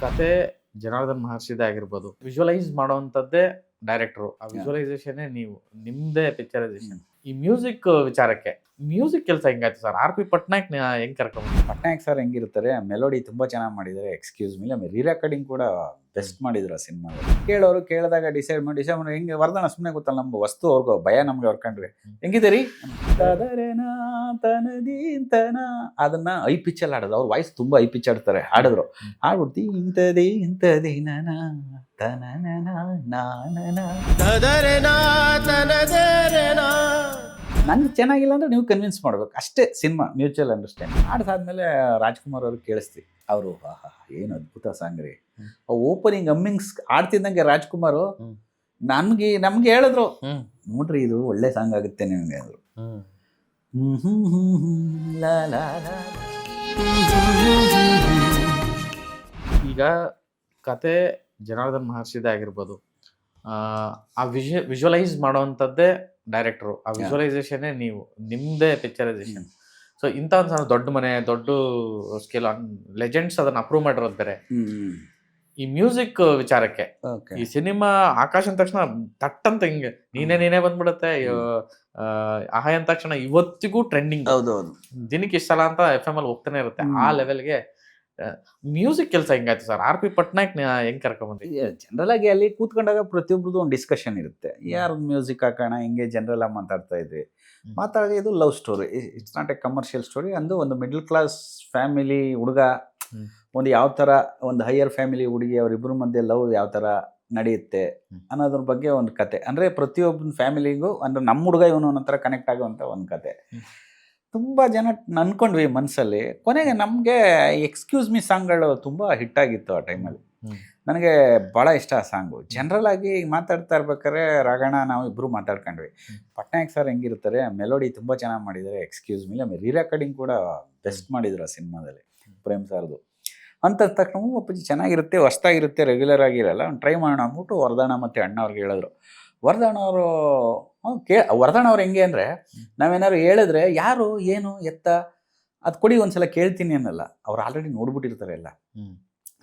ಕತೆ ಜನಾರ್ದನ್ ಮಹರ್ಷಿದೇ ಆಗಿರ್ಬೋದು. ವಿಜುವಲೈಸ್ ಮಾಡೋವಂಥದ್ದೇ ಡೈರೆಕ್ಟ್ರು. ಆ ವಿಜುವಲೈಸೇಷನ್ನೇ ನೀವು. ನಿಮ್ದೇ ಪಿಕ್ಚರೈಸೇಷನ್. ಈ ಮ್ಯೂಸಿಕ್ ವಿಚಾರಕ್ಕೆ ಮ್ಯೂಸಿಕ್ ಕೆಲಸ ಹೆಂಗಾಯ್ತು ಸರ್? ಆರ್.ಪಿ. ಪಟ್ನಾಯಕ್ ಹೆಂಗ್ ಕರ್ಕೊಂಡ್ಬಂದ್ರು? ಪಟ್ನಾಯಕ್ ಸರ್ ಹೆಂಗಿರ್ತಾರೆ, ಮೆಲೋಡಿ ತುಂಬ ಚೆನ್ನಾಗಿ ಮಾಡಿದ್ದಾರೆ. ಎಕ್ಸ್ಕ್ಯೂಸ್ ಮೀ, ಆಮೇಲೆ ರೀರೆಕಾರ್ಡಿಂಗ್ ಕೂಡ ಬೆಸ್ಟ್ ಮಾಡಿದ್ರು ಆ ಸಿನಿಮಾದಲ್ಲಿ. ಕೇಳೋರು ಕೇಳಿದಾಗ ಡಿಸೈಡ್ ಮಾಡಿ ಹೆಂಗೆ ವರ್ಧನ ಸುಮ್ಮನೆ ಗೊತ್ತಲ್ಲ, ನಮ್ಗೆ ವಸ್ತು ಅವ್ರಿಗೂ ಭಯ, ನಮ್ಗೆ ಅವ್ರು ಕಂಡ್ರೆ ಹೆಂಗಿದೆ ರೀ ಅದನ್ನ ಐ ಪಿಚ್ಚಲ್ಲಿ ಆಡೋದು. ಅವ್ರ ವಾಯ್ಸ್ ತುಂಬ ಐ ಪಿಚ್ ಆಡ್ತಾರೆ, ಆಡಿದ್ರು. ಆಡ್ಬಿಡ್ತಿ ಇಂಥದೇ ಇಂಥದೇ ನನ್ಗೆ ಚೆನ್ನಾಗಿಲ್ಲ ಅಂದ್ರೆ ನೀವು ಕನ್ವಿನ್ಸ್ ಮಾಡ್ಬೇಕು ಅಷ್ಟೇ. Cinema mutual understanding. ಆಡ್ಸಾದ್ಮೇಲೆ ರಾಜ್ಕುಮಾರ್ ಅವ್ರಿಗೆ ಕೇಳಿಸ್ತೀವಿ. ಅವರು ಏನು ಅದ್ಭುತ ಸಾಂಗ್ ರೀ. ಓಪನಿಂಗ್ ಅಮ್ಮಿಂಗ್ಸ್ ಆಡ್ತಿದ್ದಂಗೆ ರಾಜ್ಕುಮಾರ್ ನಮ್ಗೆ ಹೇಳಿದ್ರು, ನೋಡ್ರಿ ಇದು ಒಳ್ಳೆ ಸಾಂಗ್ ಆಗುತ್ತೆ ನಿಮ್ಗೆ ಅಂದ್ರು. ಈಗ ಕತೆ ಜನಾರ್ದನ್ ಮಹರ್ಷಿದೇ ಆಗಿರ್ಬೋದು. ಆ ವಿಜುವಲೈಸ್ ಮಾಡೋವಂಥದ್ದೇ ಡೈರೆಕ್ಟ್ರು. ಆ ವಿಜುವಲೈಸೇಷನ್ನೇ ನೀವು. ನಿಮ್ದೇ ಪಿಕ್ಚರೈಸೇಷನ್. ಸೊ ಇಂಥ ಒಂದು ದೊಡ್ಡ ಮನೆ, ದೊಡ್ಡ ಸ್ಕೇಲ್ ಲೆಜೆಂಡ್ಸ್ ಅದನ್ನ ಅಪ್ರೂವ್ ಮಾಡಿರೋದು ಬೇರೆ. ಈ ಮ್ಯೂಸಿಕ್ ವಿಚಾರಕ್ಕೆ ಈ ಸಿನಿಮಾ ಆಕಾಶ ಅಂದ ತಕ್ಷಣ ತಟ್ಟಂತ ಹಿಂಗೆ ನೀನೇ ಬಂದ್ಬಿಡುತ್ತೆ. ಆಹಾಯ ಅಂದ ತಕ್ಷಣ ಇವತ್ತಿಗೂ ಟ್ರೆಂಡಿಂಗ್. ದಿನಕ್ಕೆ ಇಷ್ಟ ಸಲ ಅಂತ FM ಅಲ್ಲಿ ಹೋಗ್ತಾನೆ ಇರುತ್ತೆ. ಆ ಲೆವೆಲ್ಗೆ ಮ್ಯೂಸಿಕ್ ಕೆಲಸ ಹೆಂಗಾಯ್ತು ಸರ್? ಆರ್.ಪಿ. ಪಟ್ನಾಯಕ್ ಹೆಂಗ್ ಕರ್ಕೊಂಡ್ಬಂದ್ರಿ? ಜನರಲ್ ಆಗಿ ಅಲ್ಲಿ ಕೂತ್ಕೊಂಡಾಗ ಪ್ರತಿಯೊಬ್ರದ್ದು ಒಂದು ಡಿಸ್ಕಷನ್ ಇರುತ್ತೆ. ಯಾರು ಮ್ಯೂಸಿಕ್ ಹಾಕೋಣ, ಹಿಂಗೆ ಜನರಲ್ ಆಗಿ ಮಾತಾಡ್ತಾ ಇದ್ವಿ. ಮಾತಾಡಿ ಇದು love story, it's not A commercial story. ಅಂದು ಒಂದು ಮಿಡಲ್ ಕ್ಲಾಸ್ ಫ್ಯಾಮಿಲಿ ಹುಡುಗ, ಒಂದು ಯಾವ ಥರ ಒಂದು ಹೈಯರ್ ಫ್ಯಾಮಿಲಿ ಹುಡುಗಿ, ಅವರಿಬ್ಬರ ಮಧ್ಯೆ ಲವ್ ಯಾವ ಥರ ನಡೆಯುತ್ತೆ ಅನ್ನೋದ್ರ ಬಗ್ಗೆ ಒಂದು ಕತೆ. ಅಂದರೆ ಪ್ರತಿಯೊಬ್ಬನ ಫ್ಯಾಮಿಲಿಗೂ ಅಂದರೆ ನಮ್ಮ ಹುಡುಗ ಇವನು ಅನ್ನೋ ಥರ ಕನೆಕ್ಟ್ ಆಗುವಂಥ ಒಂದು ಕತೆ. ತುಂಬ ಜನ ಅನ್ಕೊಂಡ್ವಿ ಮನಸ್ಸಲ್ಲಿ. ಕೊನೆಗೆ ನಮಗೆ ಎಕ್ಸ್ಕ್ಯೂಸ್ ಮೀ ಸಾಂಗ್ಗಳು ತುಂಬ ಹಿಟ್ಟಾಗಿತ್ತು ಆ ಟೈಮಲ್ಲಿ. ನನಗೆ ಭಾಳ ಇಷ್ಟ ಆ ಸಾಂಗು. ಜನರಲ್ ಆಗಿ ಮಾತಾಡ್ತಾ ಇರ್ಬೇಕಾದ್ರೆ ರಾಘಣ್ಣ ನಾವು ಇಬ್ಬರು ಮಾತಾಡ್ಕೊಂಡ್ವಿ. ಪಟ್ನಾಯಕ್ ಸರ್ ಹೆಂಗಿರ್ತಾರೆ, ಮೆಲೋಡಿ ತುಂಬ ಚೆನ್ನಾಗಿ ಮಾಡಿದ್ದಾರೆ. ಎಕ್ಸ್ಕ್ಯೂಸ್ ಮೀ, ಆಮೇಲೆ ರೀರೆಕಾರ್ಡಿಂಗ್ ಕೂಡ ಬೆಸ್ಟ್ ಮಾಡಿದ್ರು ಆ ಸಿನಿಮಾದಲ್ಲಿ, ಪ್ರೇಮ್ ಸರ್ದು. ಅಂತ ತಕ್ಷಣ ಅಪ್ಪಾಜಿ ಚೆನ್ನಾಗಿರುತ್ತೆ, ಹೊಸ್ತಾಗಿರುತ್ತೆ, ರೆಗ್ಯುಲರ್ ಆಗಿರಲ್ಲ, ಒಂದು ಟ್ರೈ ಮಾಡೋಣ ಅಂದ್ಬಿಟ್ಟು ವರ್ಧನ ಮತ್ತು ಅಣ್ಣ ಅವ್ರಿಗೆ ಹೇಳಿದ್ರು. ವರ್ಧನ ಅವರು ವರ್ಧನ ಅವ್ರು ಹೆಂಗೆ ಅಂದರೆ, ನಾವೇನಾದ್ರು ಹೇಳಿದ್ರೆ ಯಾರು ಏನು ಎತ್ತ ಅದು ಕೊಡಿ ಒಂದ್ಸಲ ಕೇಳ್ತೀನಿ ಅನ್ನಲ್ಲ. ಅವ್ರು ಆಲ್ರೆಡಿ ನೋಡ್ಬಿಟ್ಟಿರ್ತಾರೆ ಎಲ್ಲ.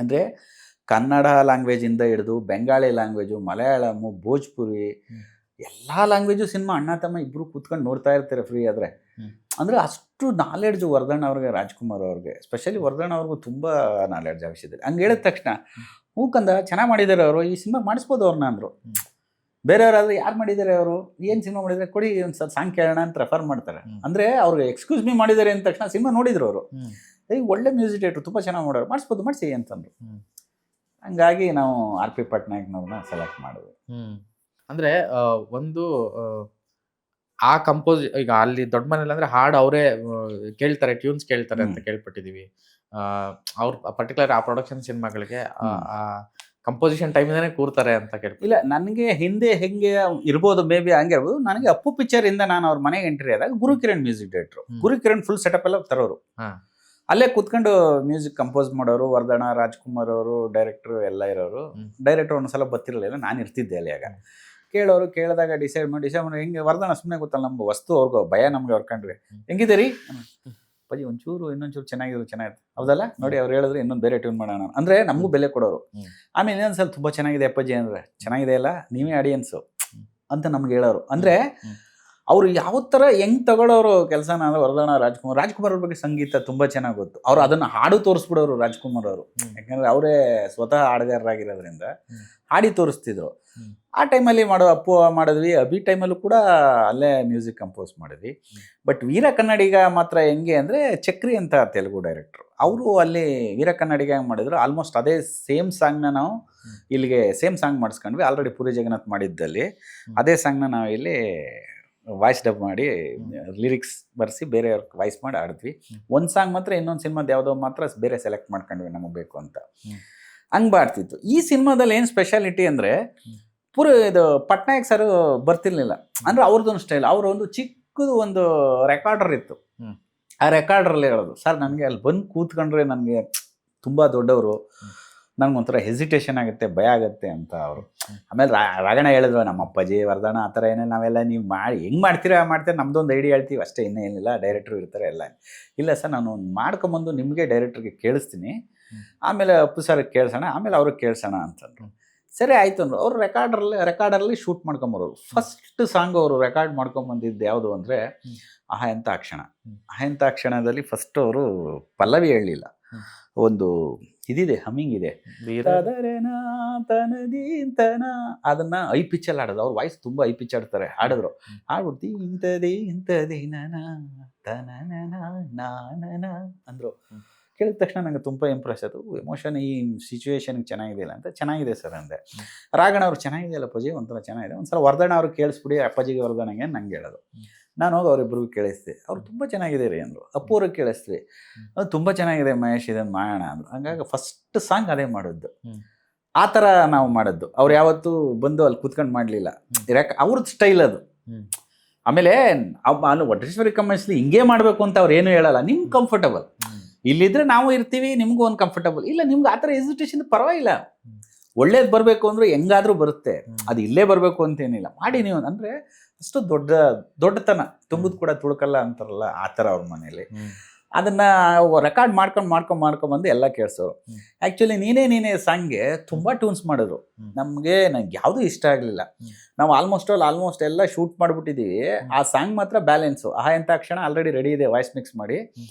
ಅಂದರೆ ಕನ್ನಡ ಲ್ಯಾಂಗ್ವೇಜಿಂದ ಹಿಡಿದು ಬೆಂಗಾಳಿ ಲ್ಯಾಂಗ್ವೇಜು, ಮಲಯಾಳಮು, ಭೋಜ್ಪುರಿ ಎಲ್ಲ ಲ್ಯಾಂಗ್ವೇಜು ಸಿನಿಮಾ ಅಣ್ಣ ತಮ್ಮ ಇಬ್ಬರು ಕೂತ್ಕೊಂಡು ನೋಡ್ತಾ ಇರ್ತಾರೆ ಫ್ರೀ ಆದರೆ. ಅಂದರೆ ಅಷ್ಟು ನಾಲೆಡ್ಜು ವರ್ಧನ್ ಅವ್ರಿಗೆ, ರಾಜ್ಕುಮಾರ್ ಅವ್ರಿಗೆ ಸ್ಪೆಷಲಿ ವರ್ಧನ್ ಅವ್ರಿಗೂ ತುಂಬ ನಾಲೆಡ್ಜ್ ಆ ವಿಷಯದಲ್ಲಿ. ಹಂಗೆ ಹೇಳಿದ ತಕ್ಷಣ ಹೂಕಂದ ಚೆನ್ನಾಗಿ ಮಾಡಿದ್ದಾರೆ ಅವರು, ಈ ಸಿನಿಮಾ ಮಾಡಿಸ್ಬೋದು ಅವ್ರನ್ನ ಅಂದರು. ಬೇರೆಯವರಾದ್ರೆ ಯಾರು ಮಾಡಿದ್ದಾರೆ, ಅವರು ಏನು ಸಿನಿಮಾ ಮಾಡಿದರೆ ಕೊಡಿ ಒಂದು ಸಾಂಗ್ ಕೇಳೋಣ ಅಂತ ರೆಫರ್ ಮಾಡ್ತಾರೆ. ಅಂದರೆ ಅವ್ರಿಗೆ ಎಕ್ಸ್ಕ್ಯೂಸ್ ಮೀ ಮಾಡಿದ್ದಾರೆ ಅಂದ ತಕ್ಷಣ ಸಿನಿಮಾ ನೋಡಿದ್ರು ಅವರು, ಒಳ್ಳೆ ಮ್ಯೂಸಿಕ್ ಡೈರೆಕ್ಟ್ರು, ತುಂಬ ಚೆನ್ನಾಗಿ ಮಾಡೋರು, ಮಾಡಿಸ್ಬೋದು, ಮಾಡಿಸಿ ಅಂತಂದರು. ಹಂಗಾಗಿ ನಾವು ಆರ್.ಪಿ. ಪಟ್ನಾಯಕ್ನವ್ರನ್ನ ಸೆಲೆಕ್ಟ್ ಮಾಡಿದ್ವಿ. ಅಂದರೆ ಒಂದು ಆ ಈಗ ಅಲ್ಲಿ ದೊಡ್ಡ ಮನೇಲಿ ಅಂದರೆ ಹಾಡು ಅವರೇ ಕೇಳ್ತಾರೆ, ಟ್ಯೂನ್ಸ್ ಕೇಳ್ತಾರೆ ಅಂತ ಕೇಳ್ಪಟ್ಟಿದ್ದೀವಿ. ಅವ್ರು ಪರ್ಟಿಕ್ಯುಲರ್ ಆ ಪ್ರೊಡಕ್ಷನ್ ಸಿನಿಮಾಗಳಿಗೆ ಆ ಕಂಪೋಸಿಷನ್ ಟೈಮಿಂದಾನೇ ಕೂರ್ತಾರೆ ಅಂತ ಕೇಳ್ತೀವಿ. ಇಲ್ಲ, ನನಗೆ ಹಿಂದೆ ಹೆಂಗೆ ಇರ್ಬೋದು, ಮೇ ಬಿ ಹಂಗೆ ಇರ್ಬೋದು. ನನಗೆ ಅಪ್ಪು ಪಿಕ್ಚರಿಂದ ನಾನು ಅವ್ರ ಮನೆಗೆ ಎಂಟ್ರಿ ಆದಾಗ Gurukiran music director. Gurukiran full setup ಎಲ್ಲ ತರೋರು, ಅಲ್ಲೇ ಕೂತ್ಕೊಂಡು ಮ್ಯೂಸಿಕ್ ಕಂಪೋಸ್ ಮಾಡೋರು. ವರ್ಧನ, ರಾಜ್ಕುಮಾರ್ ಅವರು, ಡೈರೆಕ್ಟ್ರು ಎಲ್ಲ ಇರೋರು. ಡೈರೆಕ್ಟ್ರು ಒಂದ್ಸಲ ಬರ್ತಿರಲಿಲ್ಲ, ನಾನು ಇರ್ತಿದ್ದೆ ಅಲ್ಲಿ. ಆಗ ಕೇಳೋರು ಕೇಳಿದಾಗ ಡಿಸೈಡ್ ಮಾಡಿ ಹೆಂಗೆ ವರ್ಧನ ಸುಮ್ಮನೆ ಗೊತ್ತಲ್ಲ, ನಮ್ಗೆ ವಸ್ತು ಅವ್ರಿಗೂ ಭಯ, ನಮ್ಗೆ ಅವ್ರು ಕಂಡ್ರೆ ಹೆಂಗಿದೆ ರೀ ಅಪ್ಪಾಜಿ ಒಂಚೂರು ಇನ್ನೊಂಚೂರು ಚೆನ್ನಾಗಿರುತ್ತೆ ಹೌದಲ್ಲ ನೋಡಿ, ಅವ್ರು ಹೇಳಿದ್ರೆ ಇನ್ನೊಂದು ಬೇರೆ ಟ್ಯೂನ್ ಮಾಡೋಣ ಅಂದರೆ ನಮಗೂ ಬೆಲೆ ಕೊಡೋರು. ಆಮೇಲೆ ಇನ್ನೊಂದ್ಸಲ ತುಂಬ ಚೆನ್ನಾಗಿದೆ ಅಪ್ಪಾಜಿ ಅಂದರೆ, ಚೆನ್ನಾಗಿದೆ ಅಲ್ಲ ನೀವೇ ಆಡಿಯನ್ಸು ಅಂತ ನಮ್ಗೆ ಹೇಳೋರು. ಅಂದರೆ ಅವರು ಯಾವ ಥರ ಹೆಂಗೆ ತಗೊಳ್ಳೋರು ಕೆಲಸನ ಅಂದರೆ ವರ್ಧನ, ರಾಜ್ಕುಮಾರ್ ಅವ್ರ ಬಗ್ಗೆ ಸಂಗೀತ ತುಂಬ ಚೆನ್ನಾಗಿ ಗೊತ್ತು. ಅವ್ರು ಅದನ್ನು ಹಾಡು ತೋರಿಸ್ಬಿಡೋರು ರಾಜ್ಕುಮಾರ್ ಅವರು. ಯಾಕಂದರೆ ಅವರೇ ಸ್ವತಃ ಹಾಡುಗಾರರಾಗಿರೋದ್ರಿಂದ ಹಾಡಿ ತೋರಿಸ್ತಿದ್ರು. ಆ ಟೈಮಲ್ಲಿ ಅಪ್ಪು ಮಾಡಿದ್ವಿ. ಅಭಿ ಟೈಮಲ್ಲೂ ಕೂಡ ಅಲ್ಲೇ ಮ್ಯೂಸಿಕ್ ಕಂಪೋಸ್ ಮಾಡಿದ್ವಿ. ಬಟ್ ವೀರ ಕನ್ನಡಿಗ ಮಾತ್ರ ಹೆಂಗೆ ಅಂದರೆ, ಚಕ್ರಿ ಅಂತ ತೆಲುಗು ಡೈರೆಕ್ಟ್ರು, ಅವರು ಅಲ್ಲಿ ವೀರ ಕನ್ನಡಿಗ ಮಾಡಿದ್ರು. ಆಲ್ಮೋಸ್ಟ್ ಅದೇ ಸೇಮ್ ಸಾಂಗ್ನ ನಾವು ಇಲ್ಲಿಗೆ ಸೇಮ್ ಸಾಂಗ್ ಮಾಡಿಸ್ಕೊಂಡ್ವಿ. ಆಲ್ರೆಡಿ ಪುರಿ ಜಗನ್ನಾಥ್ ಮಾಡಿದ್ದಲ್ಲಿ ಅದೇ ಸಾಂಗ್ನ ನಾವು ಇಲ್ಲಿ ವಾಯ್ಸ್ ಡಬ್ ಮಾಡಿ ಲಿರಿಕ್ಸ್ ಬರೆಸಿ ಬೇರೆಯವ್ರಿಗೆ ವಾಯ್ಸ್ ಮಾಡಿ ಆಡಿದ್ವಿ. ಒಂದು ಸಾಂಗ್ ಮಾತ್ರ ಇನ್ನೊಂದು ಸಿನಿಮಾದ ಯಾವುದೋ ಮಾತ್ರ ಬೇರೆ ಸೆಲೆಕ್ಟ್ ಮಾಡ್ಕೊಂಡ್ವಿ ನಮಗೆ ಬೇಕು ಅಂತ. ಹಂಗೆ ಬಾಡ್ತಿತ್ತು. ಈ ಸಿನಿಮಾದಲ್ಲಿ ಏನು ಸ್ಪೆಷಾಲಿಟಿ ಅಂದರೆ, ಇದು ಪಟ್ನಾಯಕ್ ಸರ್ ಬರ್ತಿರ್ಲಿಲ್ಲ. ಅಂದರೆ ಅವ್ರದ್ದೊಂದು ಸ್ಟೈಲ್, ಅವ್ರ ಒಂದು ಚಿಕ್ಕದು ಒಂದು ರೆಕಾರ್ಡರ್ ಇತ್ತು. ಆ ರೆಕಾರ್ಡ್ರಲ್ಲಿ ಹೇಳೋದು, ಸರ್ ನನಗೆ ಅಲ್ಲಿ ಬಂದು ಕೂತ್ಕೊಂಡ್ರೆ ನನಗೆ ತುಂಬ ದೊಡ್ಡವರು, ನನಗೊಂಥರ ಹೆಸಿಟೇಷನ್ ಆಗುತ್ತೆ, ಭಯ ಆಗುತ್ತೆ ಅಂತ ಅವರು. ಆಮೇಲೆ ರಾಘಣ್ಣ ಹೇಳಿದ್ರು, ನಮ್ಮ ಅಪ್ಪಾಜಿ ವರ್ಧನ ಆ ಥರ ಏನೇ ನಾವೆಲ್ಲ ನೀವು ಮಾಡಿ ಹೆಂಗೆ ಮಾಡ್ತೀರಾ ನಮ್ಮದೊಂದು ಐಡಿಯಾ ಹೇಳ್ತೀವಿ ಅಷ್ಟೇ, ಇನ್ನೂ ಏನಿಲ್ಲ, ಡೈರೆಕ್ಟ್ರು ಇರ್ತಾರೆ ಎಲ್ಲ. ಇಲ್ಲ ಸರ್, ನಾನು ಮಾಡ್ಕೊಂಬಂದು ನಿಮಗೆ ಡೈರೆಕ್ಟ್ರಿಗೆ ಕೇಳಿಸ್ತೀನಿ, ಆಮೇಲೆ ಅಪ್ಪು ಸರ್ ಕೇಳ್ಸೋಣ, ಆಮೇಲೆ ಅವ್ರಿಗೆ ಕೇಳ್ಸೋಣ ಅಂತಂದ್ರು. ಸರಿ ಆಯ್ತು ಅಂದ್ರು. ಅವ್ರು ರೆಕಾರ್ಡರಲ್ಲಿ ಶೂಟ್ ಮಾಡ್ಕೊಂಬರೋರು. ಫಸ್ಟ್ ಸಾಂಗ್ ಅವರು ರೆಕಾರ್ಡ್ ಮಾಡ್ಕೊಂಬಂದಿದ್ದು ಯಾವುದು ಅಂದರೆ ಆಹ ಎಂಥ ಕ್ಷಣ. ಆಹ ಎಂಥ ಕ್ಷಣದಲ್ಲಿ ಫಸ್ಟ್ ಅವರು ಪಲ್ಲವಿ ಹೇಳಲಿಲ್ಲ, ಒಂದು ಇದಿದೆ, ಹಮ್ಮಿಂಗ್ ಇದೆ, ತದರನ ತನದೀಂತನ, ಅದನ್ನ ಐ ಪಿಚ್ಚಲ್ಲಿ ಆಡೋದು. ಅವ್ರ ವಾಯ್ಸ್ ತುಂಬ ಐ ಪಿಚ್ ಆಡ್ತಾರೆ, ಆಡಿದ್ರು. ಆಡ್ಬಿಡ್ತಿ ಇಂಥದೇ ಇಂಥದೇ ನನ ತನನ ನಾನನ ಅಂದರು. ಕೇಳಿದ ತಕ್ಷಣ ನನಗೆ ತುಂಬ ಇಂಪ್ರೆಸ್ ಆಯಿತು. ಎಮೋಷನ್ ಈ ಸಿಚುವೇಶನ್ಗೆ ಚೆನ್ನಾಗಿದೆಯಲ್ಲ ಅಂತ. ಚೆನ್ನಾಗಿದೆ ಸರ್ ಅಂದೆ. ರಾಘಣ್ಣ ಅವ್ರು ಚೆನ್ನಾಗಿದೆಯಲ್ಲ ಅಪ್ಪಾಜಿ, ಒಂಥರ ಚೆನ್ನಾಗಿದೆ, ಒಂದ್ಸಲ ವರ್ಧಣ್ಣ ಅವ್ರಿಗೆ ಕೇಳಿಸ್ಬಿಡಿ, ಅಪ್ಪಾಜಿಗೆ ವರ್ಧಣ್ಣಗೆ ನಂಗೆ ಹೇಳೋದು. ನಾನು ಹೋಗಿ ಅವರಿಬ್ಬರಿಗೂ ಕೇಳಿಸ್ದೆ. ಅವ್ರು ತುಂಬ ಚೆನ್ನಾಗಿದೆ ರೀ ಅಂದರು. ಅಪ್ಪು ಅವ್ರಿಗೆ ಕೇಳಿಸ್ತೀವಿ, ಅದು ತುಂಬ ಚೆನ್ನಾಗಿದೆ ಮಹೇಶ್, ಇದನ್ನು ಮಾಡೋಣ ಅಂದರು. ಹಂಗಾಗಿ ಫಸ್ಟ್ ಸಾಂಗ್ ಅದೇ ಮಾಡಿದ್ದು. ಆ ಥರ ನಾವು ಮಾಡಿದ್ದು. ಅವ್ರು ಯಾವತ್ತೂ ಬಂದು ಅಲ್ಲಿ ಕೂತ್ಕೊಂಡು ಮಾಡಲಿಲ್ಲ. ಅವ್ರದ್ದು ಸ್ಟೈಲ್ ಅದು. ಆಮೇಲೆ ಅಲ್ಲಿ ವಟೇಶ್ವರಿ ಕಮೆಂಟ್ಸ್ಲಿ ಹಿಂಗೆ ಮಾಡಬೇಕು ಅಂತ ಅವ್ರು ಏನೂ ಹೇಳಲ್ಲ. ನಿಮ್ಗೆ ಕಂಫರ್ಟಬಲ್ ಇಲ್ಲಿದ್ರೆ ನಾವು ಇರ್ತೀವಿ, ನಿಮಗೂ ಒಂದು ಕಂಫರ್ಟಬಲ್ ಇಲ್ಲ, ನಿಮ್ಗೆ ಆ ಥರ ಎಸಿಟೇಷನ್ ಪರವಾಗಿಲ್ಲ. ಒಳ್ಳೇದು ಬರಬೇಕು ಅಂದರೂ ಹೆಂಗಾದ್ರೂ ಬರುತ್ತೆ, ಅದು ಇಲ್ಲೇ ಬರಬೇಕು ಅಂತೇನಿಲ್ಲ, ಮಾಡಿ ನೀವು ಅಂದರೆ ಅಷ್ಟು ದೊಡ್ಡತನ. ತುಂಬದ್ ಕೂಡ ತುಳ್ಕಲ್ಲ ಅಂತಾರಲ್ಲ, ಆ ಥರ ಅವ್ರ ಮನೇಲಿ. ಅದನ್ನು ರೆಕಾರ್ಡ್ ಮಾಡ್ಕೊಂಡು ಎಲ್ಲ ಕೇಳಿಸೋರು. ಆ್ಯಕ್ಚುಲಿ ನೀನೇ ಸಾಂಗ್ಗೆ ತುಂಬ ಟ್ಯೂನ್ಸ್ ಮಾಡಿದ್ರು. ನಂಗೆ ಯಾವುದೂ ಇಷ್ಟ ಆಗಲಿಲ್ಲ. ನಾವು ಆಲ್ಮೋಸ್ಟ್ ಎಲ್ಲ ಶೂಟ್ ಮಾಡಿಬಿಟ್ಟಿದ್ದೀವಿ. ಆ ಸಾಂಗ್ ಮಾತ್ರ ಬ್ಯಾಲೆನ್ಸು. ಆಹ ಎಂಥ ಕ್ಷಣ ಆಲ್ರೆಡಿ ರೆಡಿ ಇದೆ, ವಾಯ್ಸ್ ಮಿಕ್ಸ್ ಮಾಡಿ.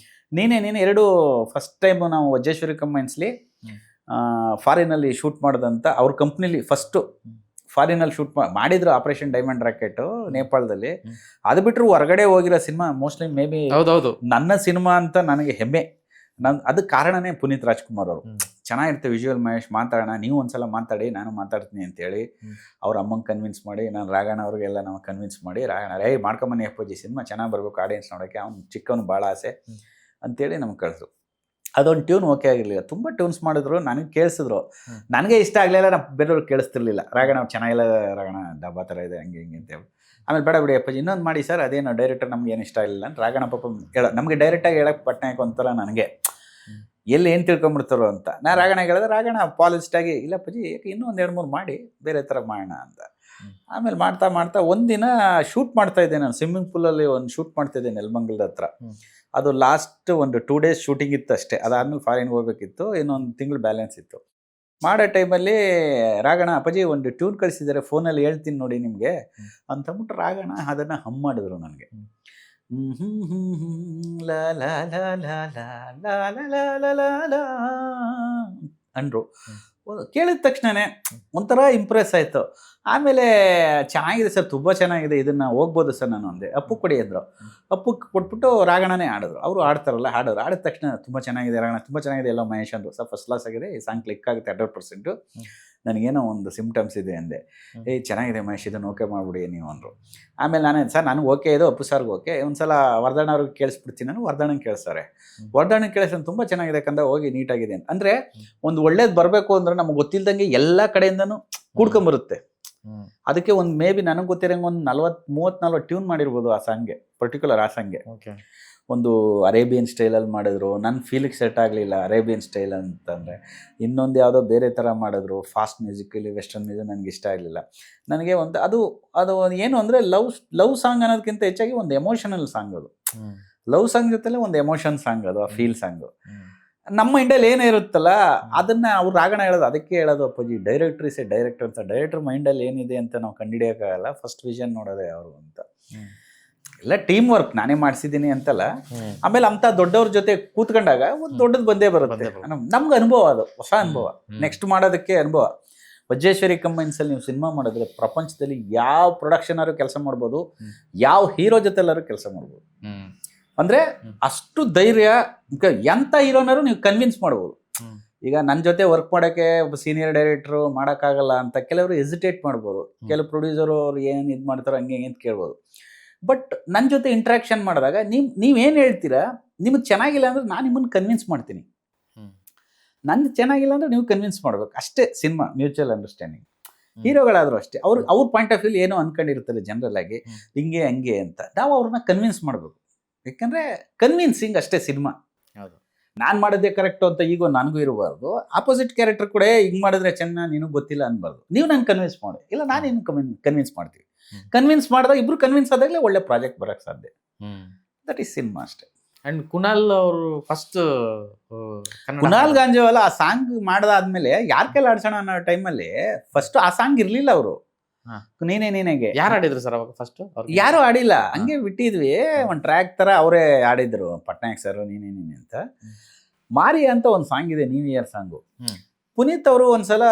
ನೀನೇ ಎರಡು ಫಸ್ಟ್ ಟೈಮು ನಾವು ವಜ್ರೇಶ್ವರಿ ಕಂಬೈನ್ಸ್ಲಿ ಫಾರಿನಲ್ಲಿ ಶೂಟ್ ಮಾಡೋದಂತ ಅವ್ರ ಕಂಪ್ನಿಲಿ ಫಸ್ಟು ಫಾರಿನಲ್ಲಿ ಶೂಟ್ ಮಾಡಿದ್ರು. ಆಪರೇಷನ್ ಡೈಮಂಡ್ ರಾಕೆಟ್ ನೇಪಾಳದಲ್ಲಿ. ಅದು ಬಿಟ್ಟರು ಹೊರಗಡೆ ಹೋಗಿರೋ ಸಿನಿಮಾ ಮೋಸ್ಟ್ಲಿ ಮೇ ಬಿ ನನ್ನ ಸಿನಿಮಾ ಅಂತ ನನಗೆ ಹೆಮ್ಮೆ. ಅದಕ್ಕೆ ಕಾರಣನೇ ಪುನೀತ್ ರಾಜ್ಕುಮಾರ್ ಅವರು. ಚೆನ್ನಾಗಿರುತ್ತೆ ವಿಜುವಲ್ ಮಹೇಶ್, ಮಾತಾಡೋಣ, ನೀವು ಒಂದ್ಸಲ ಮಾತಾಡಿ, ನಾನು ಮಾತಾಡ್ತೀನಿ ಅಂತೇಳಿ ಅವ್ರ ಅಮ್ಮಂಗೆ ಕನ್ವಿನ್ಸ್ ಮಾಡಿ, ನಾನು ರಾಘಣ್ಣ ಅವ್ರಿಗೆಲ್ಲ ನಾವು ಕನ್ವಿನ್ಸ್ ಮಾಡಿ, ರಾಘಣ್ಣ ರೇ ಮಾಡ್ಕೊಂಬನ್ನಿ ಅಪ್ಪಾಜಿ, ಸಿನಿಮಾ ಚೆನ್ನಾಗಿ ಬರಬೇಕು ಆಡಿಯನ್ಸ್ ನೋಡೋಕ್ಕೆ, ಅವ್ನು ಚಿಕ್ಕವನು ಭಾಳ ಆಸೆ ಅಂತೇಳಿ ನಮ್ಗೆ ಕಳಿದ್ರು. ಅದೊಂದು ಟ್ಯೂನ್ ಓಕೆ ಆಗಿರಲಿಲ್ಲ. ತುಂಬ ಟ್ಯೂನ್ಸ್ ಮಾಡಿದ್ರು, ನನಗೆ ಕೇಳಿಸಿದ್ರು. ನನಗೆ ಇಷ್ಟ ಆಗಲಿಲ್ಲ, ನಾನು ಬೇರೆಯವ್ರಿಗೆ ಕೇಳಿಸ್ತಿರ್ಲಿಲ್ಲ. ರಾಘಣ್ಣ ಅವ್ರು ಚೆನ್ನಾಗಿಲ್ಲ, ರಾಘಣ್ಣ ಡಬ್ಬಾ ಥರ ಇದೆ, ಹಂಗೆ ಹಿಂಗೆ ಅಂತೇಳಿ. ಆಮೇಲೆ ಬೇಡ ಬಿಡಿ ಅಪ್ಪಾಜಿ ಇನ್ನೊಂದು ಮಾಡಿ ಸರ್, ಅದೇನು ಡೈರೆಕ್ಟರ್ ನಮ್ಗೆ ಏನು ಇಷ್ಟ ಆಗಿಲ್ಲ ಅಂತ ರಾಘಣ್ಣ ಪಾಪ ನಮಗೆ ಡೈರೆಕ್ಟಾಗಿ ಹೇಳಕ್ಕೆ ಪಟ್ನಾಯಕ್ ಒಂಥರ ನನಗೆ ಎಲ್ಲಿ ಏನು ತಿಳ್ಕೊಂಬಿಡ್ತಾರೋ ಅಂತ. ನಾನು ರಾಘಣ್ಣಗೆ ಹೇಳಿದೆ. ರಾಘಣ್ಣ ಪಾಲಿಸ್ಟಾಗಿ ಇಲ್ಲ ಅಪ್ಪಾಜಿ, ಇನ್ನೂ ಒಂದು 2-3 ಮಾಡಿ ಬೇರೆ ಥರ ಮಾಡೋಣ ಅಂತ. ಆಮೇಲೆ ಮಾಡ್ತಾ ಒಂದಿನ ಶೂಟ್ ಮಾಡ್ತಾಯಿದ್ದೆ ನಾನು, ಸ್ವಿಮ್ಮಿಂಗ್ ಪೂಲಲ್ಲಿ ಒಂದು ಶೂಟ್ ಮಾಡ್ತಾಯಿದ್ದೆ ನೆಲಮಂಗಲದ ಹತ್ರ. ಅದು ಲಾಸ್ಟ್ ಒಂದು 2 days ಶೂಟಿಂಗ್ ಇತ್ತು ಅಷ್ಟೇ. ಅದಾದಮೇಲೆ ಫಾರಿನ್ಗೆ ಹೋಗ್ಬೇಕಿತ್ತು, ಇನ್ನೊಂದು ತಿಂಗಳು ಬ್ಯಾಲೆನ್ಸ್ ಇತ್ತು. ಮಾಡೋ ಟೈಮಲ್ಲಿ ರಾಘಣ್ಣ ಅಪ್ಪಾಜಿ ಒಂದು ಟ್ಯೂನ್ ಕಳಿಸಿದ್ದಾರೆ, ಫೋನಲ್ಲಿ ಹೇಳ್ತೀನಿ ನೋಡಿ ನಿಮಗೆ ಅಂತಂದ್ಬಿಟ್ಟು ರಾಘಣ್ಣ ಅದನ್ನು ಹಮ್ ಮಾಡಿದ್ರು ನನಗೆ. ಲಾ ಲಾ ಲಾ ಲಾ ಲಾ ಲಾ ಲಾ ಲಾ ಲಾ ಅಂದರು. ಕೇಳಿದ ತಕ್ಷಣನೇ ಒಂಥರ ಇಂಪ್ರೆಸ್ ಆಯಿತು. ಆಮೇಲೆ ಚೆನ್ನಾಗಿದೆ ಸರ್, ತುಂಬ ಚೆನ್ನಾಗಿದೆ, ಇದನ್ನು ಹೋಗ್ಬೋದು ಸರ್ ನಾನು ಅಂದೆ. ಅಪ್ಪು ಕೊಡಿ ಅಂದರು. ಅಪ್ಪು ಕೊಟ್ಬಿಟ್ಟು ರಾಘಣ್ಣನೇ ಆಡಿದ್ರು. ಅವರು ಆಡ್ತಾರಲ್ಲ, ಆಡಿದ ತಕ್ಷಣ ತುಂಬ ಚೆನ್ನಾಗಿದೆ ರಾಘಣ್ಣ, ತುಂಬ ಚೆನ್ನಾಗಿದೆ ಎಲ್ಲ ಮಹೇಶ್ ಅಂದರು. ಸರ್ ಫಸ್ಟ್ ಕ್ಲಾಸ್ ಆಗಿದೆ, ಈ ಸಾಂಗ್ ಕ್ಲಿಕ್ ಆಗುತ್ತೆ 100%. ನನಗೇನೋ ಒಂದು ಸಿಮ್ಟಮ್ಸ್ ಇದೆ ಅಂದೆ. ಚೆನ್ನಾಗಿದೆ ಮಹೇಶ್, ಇದನ್ನು ಓಕೆ ಮಾಡಿಬಿಡಿ ನೀವು ಅಂದರು. ಆಮೇಲೆ ನಾನೇ ಸರ್ ನನಗೆ ಓಕೆ ಇದು, ಅಪ್ಪು ಸರ್ಗೆ ಓಕೆ, ಒಂದು ಸಲ ವರ್ಧಣ್ಣ ಅವ್ರಿಗೆ ಕೇಳಿಸ್ಬಿಡ್ತೀನಿ ನಾನು. ವರ್ಧಣ್ಣಂಗೆ ಕೇಳಿಸ್ತಾರೆ. ವರ್ಧಣ್ಣಂಗೆ ಕೇಳಿಸ್ ತುಂಬ ಚೆನ್ನಾಗಿದೆ ಕಂದ, ಹೋಗಿ ನೀಟಾಗಿದೆ ಅಂತ. ಅಂದರೆ ಒಂದು ಒಳ್ಳೇದು ಬರಬೇಕು ಅಂದರೆ ನಮಗೆ ಗೊತ್ತಿಲ್ದಂಗೆ ಎಲ್ಲ ಕಡೆಯಿಂದನೂ ಕೂಡ್ಕೊಂಬರುತ್ತೆ. ಅದಕ್ಕೆ ಒಂದು ಮೇ ಬಿ ನನಗೆ ಗೊತ್ತಿರೋಂಗೆ ಒಂದು 30-40 ಟ್ಯೂನ್ ಮಾಡಿರ್ಬೋದು ಆ ಸಾಂಗ್ಗೆ, ಪರ್ಟಿಕ್ಯುಲರ್ ಆ ಸಾಂಗ್ಗೆ. ಒಂದು ಅರೇಬಿಯನ್ ಸ್ಟೈಲಲ್ಲಿ ಮಾಡಿದ್ರು, ನನ್ನ ಫೀಲಿಗೆ ಸೆಟ್ ಆಗಲಿಲ್ಲ ಅರೇಬಿಯನ್ ಸ್ಟೈಲ್ ಅಂತಂದರೆ. ಇನ್ನೊಂದು ಯಾವುದೋ ಬೇರೆ ಥರ ಮಾಡಿದ್ರು, ಫಾಸ್ಟ್ ಮ್ಯೂಸಿಕಲ್ಲಿ ವೆಸ್ಟರ್ನ್ ಮ್ಯೂಸಿಕ್, ನನಗೆ ಇಷ್ಟ ಆಗಲಿಲ್ಲ. ನನಗೆ ಅದು ಏನು ಅಂದರೆ ಲವ್ ಸಾಂಗ್ ಅನ್ನೋದಕ್ಕಿಂತ ಹೆಚ್ಚಾಗಿ ಒಂದು ಎಮೋಷನಲ್ ಸಾಂಗ್ ಅದು. ಲವ್ ಸಾಂಗ್ ಜೊತೆಲೆ ಒಂದು ಎಮೋಷನ್ ಸಾಂಗ್ ಅದು, ಆ ಫೀಲ್ ಸಾಂಗು. ನಮ್ಮ ಇಂಡಿಯಲ್ಲಿ ಏನೇ ಇರುತ್ತಲ್ಲ ಅದನ್ನು ಅವ್ರು ರಾಘಣ್ಣ ಹೇಳೋದು. ಅದಕ್ಕೆ ಹೇಳೋದು ಅಪ್ಪಾಜಿ ಡೈರೆಕ್ಟರ್ ಅಂತ. ಡೈರೆಕ್ಟರ್ ಮೈಂಡಲ್ಲಿ ಏನಿದೆ ಅಂತ ನಾವು ಕಂಡುಹಿಡಿಯೋಕ್ಕಾಗಲ್ಲ, ಫಸ್ಟ್ ವಿಷನ್ ನೋಡೋದೇ ಅವರು ಅಂತ. ಎಲ್ಲ ಟೀಮ್ ವರ್ಕ್, ನಾನೇ ಮಾಡಿಸಿದ್ದೀನಿ ಅಂತಲ್ಲ. ಆಮೇಲೆ ಅಂಥ ದೊಡ್ಡವ್ರ ಜೊತೆ ಕೂತ್ಕೊಂಡಾಗ ಒಂದು ದೊಡ್ಡದು ಬಂದೇ ಬರುತ್ತೆ. ನಮ್ಗೆ ಅನುಭವ, ಅದು ಹೊಸ ಅನುಭವ, ನೆಕ್ಸ್ಟ್ ಮಾಡೋದಕ್ಕೆ ಅನುಭವ. ವಜ್ರೇಶ್ವರಿ ಕಂಬೈನ್ಸಲ್ಲಿ ನೀವು ಸಿನಿಮಾ ಮಾಡಿದ್ರೆ ಪ್ರಪಂಚದಲ್ಲಿ ಯಾವ ಪ್ರೊಡಕ್ಷನ್ ಅವರು ಕೆಲಸ ಮಾಡ್ಬೋದು, ಯಾವ ಹೀರೋ ಜೊತೆ ಎಲ್ಲರೂ ಕೆಲಸ ಮಾಡ್ಬೋದು. ಅಂದರೆ ಅಷ್ಟು ಧೈರ್ಯ, ಎಂಥ ಹೀರೋನಾರು ನೀವು ಕನ್ವಿನ್ಸ್ ಮಾಡ್ಬೋದು. ಈಗ ನನ್ನ ಜೊತೆ ವರ್ಕ್ ಮಾಡೋಕ್ಕೆ ಒಬ್ಬ ಸೀನಿಯರ್ ಡೈರೆಕ್ಟ್ರು ಮಾಡೋಕ್ಕಾಗಲ್ಲ ಅಂತ ಕೆಲವರು ಹೆಸಿಟೇಟ್ ಮಾಡ್ಬೋದು. ಕೆಲವು ಪ್ರೊಡ್ಯೂಸರು ಅವ್ರು ಏನು ಇದು ಮಾಡ್ತಾರೋ ಹಂಗೆ ಅಂತ ಕೇಳ್ಬೋದು. ಬಟ್ ನನ್ನ ಜೊತೆ ಇಂಟ್ರಾಕ್ಷನ್ ಮಾಡಿದಾಗ ನೀವೇನು ಹೇಳ್ತೀರಾ, ನಿಮಗೆ ಚೆನ್ನಾಗಿಲ್ಲ ಅಂದರೆ ನಾನು ನಿಮ್ಮನ್ನು ಕನ್ವಿನ್ಸ್ ಮಾಡ್ತೀನಿ, ನಂದು ಚೆನ್ನಾಗಿಲ್ಲ ಅಂದರೆ ನೀವು ಕನ್ವಿನ್ಸ್ ಮಾಡ್ಬೇಕು ಅಷ್ಟೇ. Cinema mutual understanding. ಹೀರೋಗಳಾದರೂ ಅಷ್ಟೇ, ಅವ್ರ ಪಾಯಿಂಟ್ ಆಫ್ ವ್ಯೂ ಏನೋ ಅಂದ್ಕೊಂಡಿರ್ತಾರೆ ಜನರಲ್ ಆಗಿ, ಹಿಂಗೆ ಹಂಗೆ ಅಂತ. ನಾವು ಅವ್ರನ್ನ ಕನ್ವಿನ್ಸ್ ಮಾಡಬೇಕು. ಯಾಕಂದರೆ ಕನ್ವಿನ್ಸಿಂಗ್ ಅಷ್ಟೇ ಸಿನಿಮಾ. ಹೌದು, ನಾನು ಮಾಡೋದೇ ಕರೆಕ್ಟು ಅಂತ ಈಗ ನನಗೂ ಇರಬಾರ್ದು. ಆಪೋಸಿಟ್ ಕ್ಯಾರೆಕ್ಟರ್ ಕೂಡ ಹಿಂಗೆ ಮಾಡಿದ್ರೆ ಚೆನ್ನಾಗಿ ನಿನಗೆ ಗೊತ್ತಿಲ್ಲ ಅನ್ಬಾರ್ದು. ನೀವು ನಾನು ಕನ್ವಿನ್ಸ್ ಮಾಡಿ, ಇಲ್ಲ ನಾನು ಇನ್ನು ಕನ್ವಿನ್ಸ್ ಮಾಡ್ತೀವಿ. ಕನ್ವಿನ್ಸ್ ಮಾಡಿದಾಗ ಇಬ್ರು ಕನ್ವಿನ್ಸ್ ಆದಾಗಲೇ ಒಳ್ಳೆ ಪ್ರಾಜೆಕ್ಟ್ ಬರೋಕ್ಕೆ ಸಾಧ್ಯ. ದಟ್ ಈಸ್ ಸಿನಿಮಾ ಅಷ್ಟೇ. ಅಂಡ್ ಕುನಾಲ್ ಅವರು ಫಸ್ಟ್ ಕುನಾಲ್ ಗಾಂಜೇವಾಲ ಆ ಸಾಂಗ್ ಮಾಡದಾದ್ಮೇಲೆ ಯಾರ ಕೈಲಿ ಆಡ್ಸೋಣ ಅನ್ನೋ ಟೈಮಲ್ಲಿ ಫಸ್ಟ್ ಆ ಸಾಂಗ್ ಇರ್ಲಿಲ್ಲ ಅವರು. ಹಾ. ನೀನೇಗೆ ಯಾರು ಆಡಿದ್ರು ಸರ್ ಅವಾಗ ಫಸ್ಟ್? ಯಾರು ಆಡಿಲ್ಲ, ಹಂಗೆ ಬಿಟ್ಟಿದ್ವಿ. ಒಂದ್ ಟ್ರ್ಯಾಕ್ ತರ ಅವರೇ ಆಡಿದ್ರು, ಪಟ್ನಾಯಕ್ ಸರ್ ನೀನೇ ಅಂತ. ಮಾರಿ ಅಂತ ಒಂದ್ ಸಾಂಗ್ ಇದೆ, ನ್ಯೂ ಇಯರ್ ಸಾಂಗು. ಪುನೀತ್ ಅವರು ಒಂದ್ಸಲ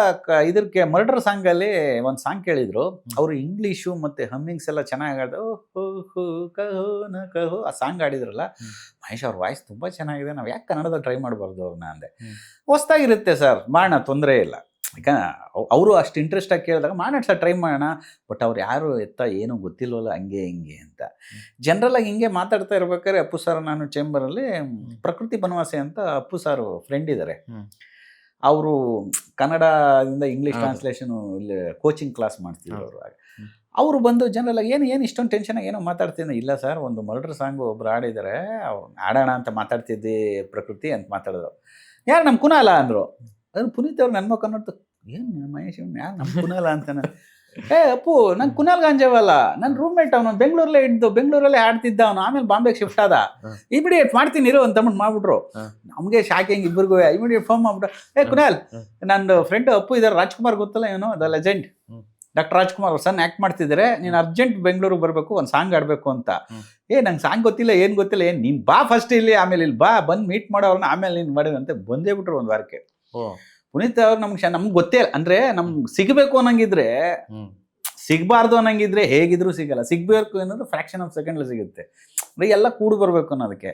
ಇದಕ್ಕೆ ಮರ್ಡರ್ ಸಾಂಗ್ ಅಲ್ಲಿ ಒಂದ್ ಸಾಂಗ್ ಕೇಳಿದ್ರು. ಅವರು ಇಂಗ್ಲಿಷು ಮತ್ತೆ ಹಮ್ಮಿಂಗ್ಸ್ ಎಲ್ಲ ಚೆನ್ನಾಗಿ ಕಹೋ ಆ ಸಾಂಗ್ ಆಡಿದ್ರಲ್ಲ. ಮಹೇಶ್ ಅವ್ರ ವಾಯ್ಸ್ ತುಂಬಾ ಚೆನ್ನಾಗಿದೆ, ನಾವ್ ಯಾಕೆ ಕನ್ನಡದಲ್ಲಿ ಟ್ರೈ ಮಾಡಬಾರ್ದು ಅವ್ರನ್ನ ಅಂದೆ. ಹೊಸ್ದಾಗಿರುತ್ತೆ ಸರ್, ಮಾಡೋಣ, ತೊಂದರೆ ಇಲ್ಲ. ಈಗ ಅವರು ಅಷ್ಟು ಇಂಟ್ರೆಸ್ಟ್ ಆಗಿ ಕೇಳಿದಾಗ ಮಾಡೋಣ ಸರ್, ಟ್ರೈ ಮಾಡೋಣ. ಬಟ್ ಅವ್ರು ಯಾರು ಏನೂ ಗೊತ್ತಿಲ್ವಲ್ಲ, ಹಂಗೆ ಹಿಂಗೆ ಅಂತ. ಜನರಲ್ ಆಗಿ ಹಿಂಗೆ ಮಾತಾಡ್ತಾ ಇರ್ಬೇಕಾದ್ರೆ ಅಪ್ಪು ಸರ್ ನಾನು ಚೇಂಬರಲ್ಲಿ ಪ್ರಕೃತಿ ಬನವಾಸಿ ಅಂತ ಅಪ್ಪು ಸರ್ ಫ್ರೆಂಡ್ ಇದ್ದಾರೆ. ಅವರು ಕನ್ನಡದಿಂದ ಇಂಗ್ಲೀಷ್ ಟ್ರಾನ್ಸ್ಲೇಷನ್ ಇಲ್ಲಿ ಕೋಚಿಂಗ್ ಕ್ಲಾಸ್ ಮಾಡ್ತಿದ್ರು ಅವರು. ಅವರು ಬಂದು ಜನರಲ್ ಆಗಿ ಏನು ಇಷ್ಟೊಂದು ಟೆನ್ಷನ್ ಏನೋ ಮಾತಾಡ್ತೀನಿ. ಇಲ್ಲ ಸರ್, ಒಂದು ಮರ್ಡರ್ ಸಾಂಗು ಒಬ್ರು ಆಡಿದ್ದಾರೆ, ಅವ್ರು ಆಡೋಣ ಅಂತ ಮಾತಾಡ್ತಿದ್ದೆ ಪ್ರಕೃತಿ ಅಂತ ಮಾತಾಡಿದ್ರು. ಯಾರು ನಮ್ಮ ಕುನಾಲ ಅಂದರು. ಅದು ಪುನೀತ್ ಅವ್ರು ನನ್ನ ಮಕ್ಕ ನೋಡ್ತು, ಏನು ಮಹೇಶ್ ಯಾರು ನಮ್ಮ ಕುನಾಲ ಅಂತಾನೆ. ಅಪ್ಪು ನಂಗೆ ಕುನಾಲ್ ಗಾಂಜೇವಾಲ, ನನ್ನ ರೂಮ್ಮೇಟ್ ಅವನು, ಬೆಂಗಳೂರಲ್ಲೇ ಆಡ್ತಿದ್ದ ಅವನು, ಆಮೇಲೆ ಬಾಂಬೆಗೆ ಶಿಫ್ಟ್ ಆದ. ಇಮಿಡಿಯೇಟ್ ಮಾಡ್ತೀನಿ ಇರೋ ಅಂತ ಮಾಡ್ಬಿಟ್ರು. ನಮಗೆ ಶಾಕಿಂಗ್ ಇಬ್ಬರಿಗೂ. ಇಮಿಡಿಯೇಟ್ ಫೋನ್ ಮಾಡ್ಬಿಟ್ಟು, ಕುನಾಲ್ ನನ್ನ ಫ್ರೆಂಡ್ ಅಪ್ಪು ಇದ್ದಾರೆ, ರಾಜ್ಕುಮಾರ್ ಗೊತ್ತಲ್ಲ ಏನೋ, ದ ಲೆಜೆಂಡ್ ಡಾಕ್ಟರ್ ರಾಜ್ಕುಮಾರ್ ಅವ್ರ ಸನ್ ಆ್ಯಕ್ಟ್ ಮಾಡ್ತಿದ್ದಾರೆ, ನೀನು ಅರ್ಜೆಂಟ್ ಬೆಂಗಳೂರಿಗೆ ಬರಬೇಕು, ಒಂದು ಸಾಂಗ್ ಆಡಬೇಕು ಅಂತ. ನಂಗೆ ಸಾಂಗ್ ಗೊತ್ತಿಲ್ಲ, ಏನು ಗೊತ್ತಿಲ್ಲ, ನೀನು ಬಾ ಫಸ್ಟ್ ಇಲ್ಲಿ, ಆಮೇಲೆ ಇಲ್ಲಿ ಬಂದು ಮೀಟ್ ಮಾಡೋರನ್ನ, ಆಮೇಲೆ ನೀನು ಮಾಡಿದಂತೆ ಬಂದೇ ಬಿಟ್ರು ಒಂದು ವಾರಕ್ಕೆ. ಪುನೀತ್ ಅವ್ರು ನಮ್ಗೆ ಗೊತ್ತೇ ಇಲ್ಲ, ಅಂದ್ರೆ ನಮ್ಗೆ ಸಿಗಬೇಕು ಅನ್ನಂಗಿದ್ರೆ ಸಿಗಬಾರ್ದು ಅನ್ನಂಗಿದ್ರೆ ಹೇಗಿದ್ರು ಸಿಗಲ್ಲ. ಸಿಗ್ಬೇಕು ಅನ್ನೋದು ಫ್ರಾಕ್ಷನ್ ಆಫ್ ಸೆಕೆಂಡ್ ಸಿಗುತ್ತೆ. ಎಲ್ಲ ಕೂಡು ಬರ್ಬೇಕು ಅನ್ನೋದಕ್ಕೆ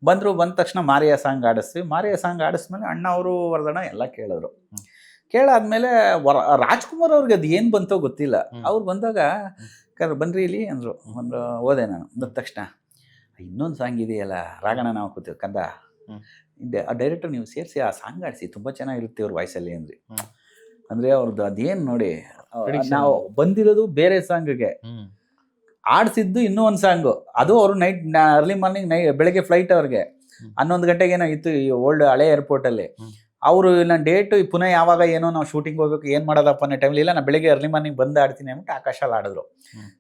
ಬಂದ ತಕ್ಷಣ ಮಾರಿಯ ಸಾಂಗ್ ಆಡಿಸ್ತೀವಿ. ಮಾರಿಯ ಸಾಂಗ್ ಆಡಿಸ್ಮೇಲೆ ಅಣ್ಣ ಅವರು ವರ್ಧನ ಎಲ್ಲ ಕೇಳಿದ್ರು. ಕೇಳಾದ್ಮೇಲೆ ರಾಜ್ಕುಮಾರ್ ಅವ್ರಿಗೆ ಅದು ಏನು ಬಂತೋ ಗೊತ್ತಿಲ್ಲ. ಅವ್ರು ಬಂದಾಗ ಬನ್ರಿ ಇಲ್ಲಿ ಅಂದರು. ಹೋದೆ ನಾನು. ಬಂದ ತಕ್ಷಣ ಇನ್ನೊಂದು ಸಾಂಗ್ ಇದೆಯಲ್ಲ, ರಾಗಣ ನಾವು ಕೂತೀವಿ ಕಂದ, ಆ ಡೈರೆಕ್ಟರ್ ನೀವು ಸೇರಿಸಿ ಆ ಸಾಂಗ್ ಆಡಿಸಿ, ತುಂಬ ಚೆನ್ನಾಗಿರುತ್ತೆ ಅವ್ರ ವಾಯ್ಸಲ್ಲಿ ಅಂದ್ರಿ. ಅಂದರೆ ಅವ್ರದ್ದು ಅದೇನು ನೋಡಿ, ನಾವು ಬಂದಿರೋದು ಬೇರೆ ಸಾಂಗ್ಗೆ, ಆಡಿಸಿದ್ದು ಇನ್ನೂ ಒಂದು ಸಾಂಗು. ಅದು ಅವರು ನೈಟ್ ಅರ್ಲಿ ಮಾರ್ನಿಂಗ್ ಬೆಳಗ್ಗೆ ಫ್ಲೈಟ್ ಅವ್ರಿಗೆ 11 ಗಂಟೆಗೆ ಏನೋ ಇತ್ತು ಈ ಓಲ್ಡ್ ಹಳೆ ಏರ್ಪೋರ್ಟಲ್ಲಿ. ಅವರು ನನ್ನ ಡೇಟು ಪುನಃ ಯಾವಾಗ ಏನೋ ನಾವು ಶೂಟಿಂಗ್ ಹೋಗ್ಬೇಕು, ಏನು ಮಾಡೋದಪ್ಪ ಅನ್ನೋ ಟೈಮಲ್ಲಿ, ಇಲ್ಲ ನಾನು ಬೆಳಗ್ಗೆ ಅರ್ಲಿ ಮಾರ್ನಿಂಗ್ ಬಂದು ಆಡ್ತೀನಿ ಅಂದ್ಬಿಟ್ಟು ಆಕಾಶಲ್ಲಿ ಆಡಿದ್ರು.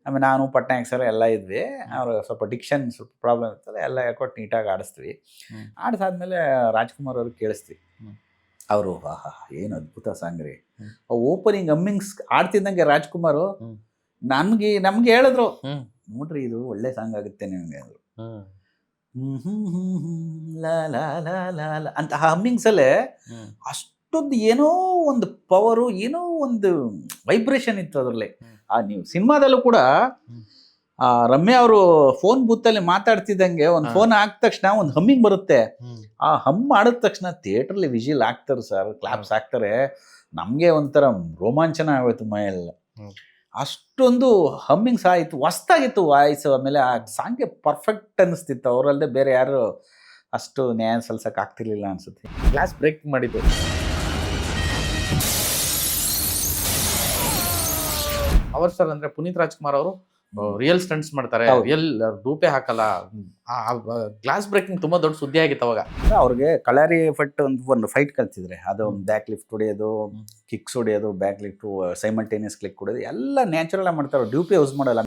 ಆಮೇಲೆ ನಾನು ಪಟ್ನಾಯಕ್ ಸರ್ ಎಲ್ಲ ಇದ್ವಿ. ಅವರು ಸ್ವಲ್ಪ ಡಿಕ್ಷನ್ ಸ್ವಲ್ಪ ಪ್ರಾಬ್ಲಮ್ ಇರ್ತದೆ, ಎಲ್ಲ ಹೇಳ್ಕೊಟ್ಟು ನೀಟಾಗಿ ಆಡಿಸ್ತೀವಿ. ಆಡಿಸಾದ್ಮೇಲೆ ರಾಜ್ಕುಮಾರ್ ಅವ್ರಿಗೆ ಕೇಳಿಸ್ತೀವಿ. ಅವರು ಏನು ಅದ್ಭುತ ಸಾಂಗ್ ರೀ. ಓಪನಿಂಗ್ ಅಮ್ಮಿಂಗ್ಸ್ ಆಡ್ತಿದ್ದಂಗೆ ರಾಜ್ಕುಮಾರು ನಮ್ಗೆ ಹೇಳಿದ್ರು, ನೋಡ್ರಿ ಇದು ಒಳ್ಳೆ ಸಾಂಗ್ ಆಗುತ್ತೆ ನಿಮಗೆ ಅಂದರು. ಅಂತ ಹಮ್ಮಿಂಗ್ಸ್ ಅಲ್ಲೇ ಅಷ್ಟೊಂದು ಏನೋ ಒಂದು ಪವರು, ಏನೋ ಒಂದು ವೈಬ್ರೇಷನ್ ಇತ್ತು ಅದರಲ್ಲಿ. ನೀವು ಸಿನಿಮಾದಲ್ಲೂ ಕೂಡ ರಮ್ಯಾ ಅವರು ಫೋನ್ ಬೂತಲ್ಲಿ ಮಾತಾಡ್ತಿದ್ದಂಗೆ ಒಂದು ಫೋನ್ ಹಾಕಿದ ತಕ್ಷಣ ಒಂದು ಹಮ್ಮಿಂಗ್ ಬರುತ್ತೆ. ಆ ಹಮ್ ಮಾಡಿದ ತಕ್ಷಣ ಥಿಯೇಟ್ರಲ್ಲಿ ವಿಜಿಲ್ ಹಾಕ್ತಾರೆ ಸರ್, ಕ್ಲಾಪ್ಸ್ ಹಾಕ್ತಾರೆ. ನಮಗೆ ಒಂಥರ ರೋಮಾಂಚನ ಆಗೋಯ್ತು ಮೈಯೆಲ್ಲ. ಅಷ್ಟೊಂದು ಹಮ್ಮಿಂಗ್ಸ್ ಆಯಿತು, ಹೊಸ್ತಾಗಿತ್ತು ವಾಯ್ಸ್. ಆಮೇಲೆ ಆ ಸಾಂಗ್ಗೆ ಪರ್ಫೆಕ್ಟ್ ಅನ್ನಿಸ್ತಿತ್ತು. ಅವರಲ್ಲದೆ ಬೇರೆ ಯಾರು ಅಷ್ಟು ನ್ಯಾಯ ಸಲ್ಸಕ್ಕೆ ಆಗ್ತಿರ್ಲಿಲ್ಲ ಅನ್ಸುತ್ತೆ. ಗ್ಲಾಸ್ ಬ್ರೇಕ್ ಮಾಡಿದ್ದು ಅವರು ಸರ್. ಅಂದರೆ ಪುನೀತ್ ರಾಜ್ಕುಮಾರ್ ಅವರು ರಿಯಲ್ ಸ್ಟಂಟ್ಸ್ ಮಾಡ್ತಾರೆ, ರಿಯಲ್ ರೂಪೇ ಹಾಕಲ್ಲ. ಗ್ಲಾಸ್ ಬ್ರೇಕಿಂಗ್ ತುಂಬಾ ದೊಡ್ಡ ಸುದ್ದಿ ಆಗಿತ್ತು ಅವಾಗ. ಅವ್ರಿಗೆ ಕಳಾರಿ ಫಟ್ ಒಂದು ಫೈಟ್ ಕಲ್ತಿದ್ರೆ, ಅದು ಒಂದು ಬ್ಯಾಕ್ ಲಿಫ್ಟ್ ಹೊಡೆಯೋದು, ಕಿಕ್ಸ್ ಹೊಡೆಯೋದು, ಬ್ಯಾಕ್ ಲಿಫ್ಟ್, ಸೈಮಲ್ಟೇನಿಯಸ್ ಕ್ಲಿಕ್ ಹೊಡೆಯೋದು ಎಲ್ಲ ನ್ಯಾಚುರಲ್ ಆಗಿ ಮಾಡ್ತಾರೆ, ಡ್ಯೂಪೇ ಯೂಸ್ ಮಾಡಲ್ಲ.